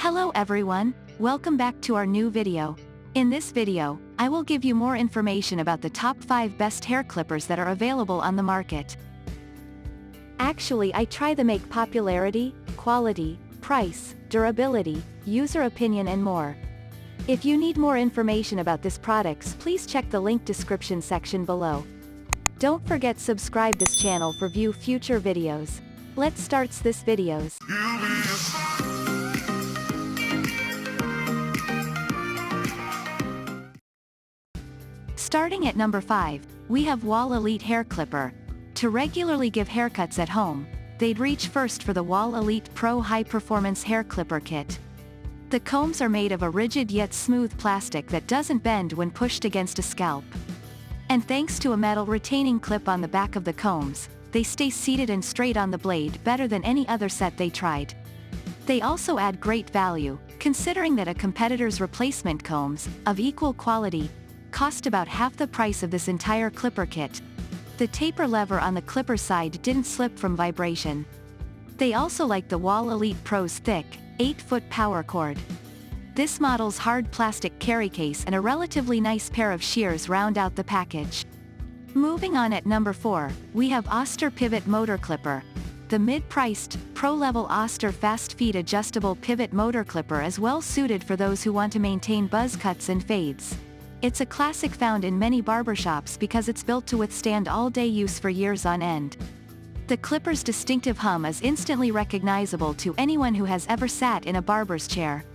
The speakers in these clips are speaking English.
Hello everyone, welcome back to our new video. In this video, I will give you more information about the top 5 best hair clippers that are available on the market. Actually, I try to make popularity, quality, price, durability, user opinion and more. If you need more information about these products, please check the link description section below. Don't forget subscribe this channel for view future videos. Let's start this videos. Starting at number 5, we have Wahl Elite Hair Clipper. To regularly give haircuts at home, they'd reach first for the Wahl Elite Pro High Performance Hair Clipper Kit. The combs are made of a rigid yet smooth plastic that doesn't bend when pushed against a scalp. And thanks to a metal retaining clip on the back of the combs, they stay seated and straight on the blade better than any other set they tried. They also add great value, considering that a competitor's replacement combs, of equal quality, cost about half the price of this entire clipper kit. The taper lever on the clipper side didn't slip from vibration. They also like the Wahl Elite Pro's thick, 8-foot power cord. This model's hard plastic carry case and a relatively nice pair of shears round out the package. Moving on at number 4, we have Oster Pivot Motor Clipper. The mid-priced, pro-level Oster Fast Feed Adjustable Pivot Motor Clipper is well suited for those who want to maintain buzz cuts and fades. It's a classic found in many barbershops because it's built to withstand all-day use for years on end. The clipper's distinctive hum is instantly recognizable to anyone who has ever sat in a barber's chair.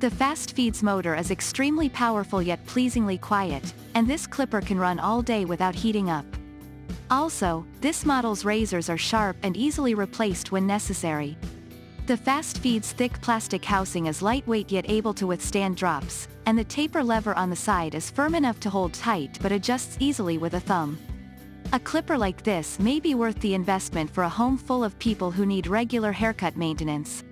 The Fast Feed's motor is extremely powerful yet pleasingly quiet, and this clipper can run all day without heating up. Also, this model's razors are sharp and easily replaced when necessary. The Fast Feed's thick plastic housing is lightweight yet able to withstand drops, and the taper lever on the side is firm enough to hold tight but adjusts easily with a thumb. A clipper like this may be worth the investment for a home full of people who need regular haircut maintenance.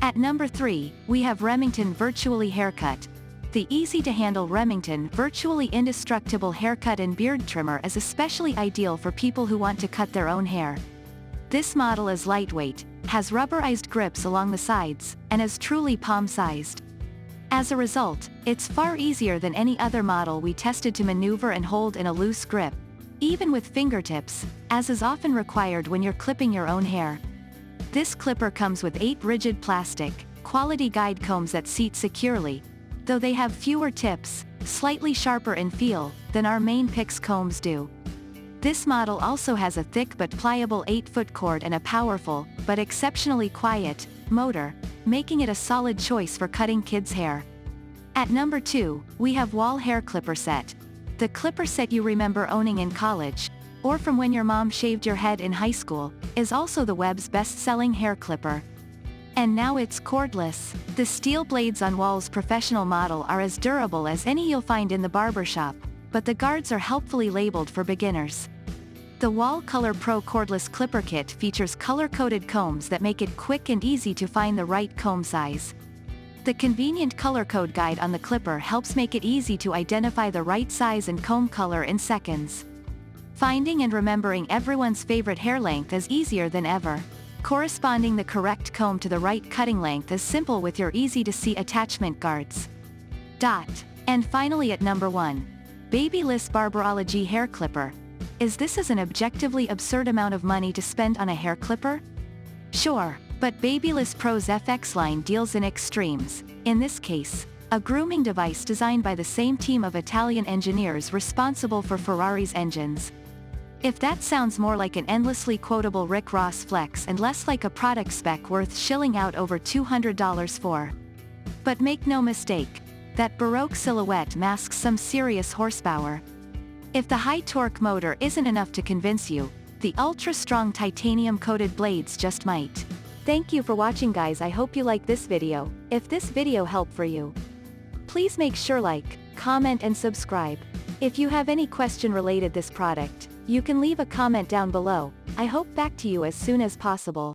At number 3, we have Remington Virtually Haircut. The easy-to-handle Remington Virtually Indestructible Haircut and Beard Trimmer is especially ideal for people who want to cut their own hair. This model is lightweight, has rubberized grips along the sides, and is truly palm-sized. As a result, it's far easier than any other model we tested to maneuver and hold in a loose grip, even with fingertips, as is often required when you're clipping your own hair. This clipper comes with 8 rigid plastic, quality guide combs that seat securely, though they have fewer tips, slightly sharper in feel, than our main Pix combs do. This model also has a thick but pliable 8-foot cord and a powerful, but exceptionally quiet, motor, making it a solid choice for cutting kids' hair. At number 2, we have Wahl Hair Clipper Set. The clipper set you remember owning in college, or from when your mom shaved your head in high school, is also the web's best-selling hair clipper. And now it's cordless. The steel blades on Wahl's professional model are as durable as any you'll find in the barbershop, but the guards are helpfully labeled for beginners. The Wahl Color Pro Cordless Clipper Kit features color-coded combs that make it quick and easy to find the right comb size. The convenient color code guide on the clipper helps make it easy to identify the right size and comb color in seconds. Finding and remembering everyone's favorite hair length is easier than ever. Corresponding the correct comb to the right cutting length is simple with your easy-to-see attachment guards. And finally at number 1. Babyless Barberology Hair Clipper. Is this an objectively absurd amount of money to spend on a hair clipper? Sure, but Babyless Pro's FX line deals in extremes. In this case, a grooming device designed by the same team of Italian engineers responsible for Ferrari's engines. If that sounds more like an endlessly quotable Rick Ross flex and less like a product spec worth shilling out over $200 for. But make no mistake, that Baroque silhouette masks some serious horsepower. If the high-torque motor isn't enough to convince you, the ultra-strong titanium-coated blades just might. Thank you for watching guys, I hope you like this video. If this video helped for you, please make sure like, comment and subscribe. If you have any question related this product, you can leave a comment down below. I hope back to you as soon as possible.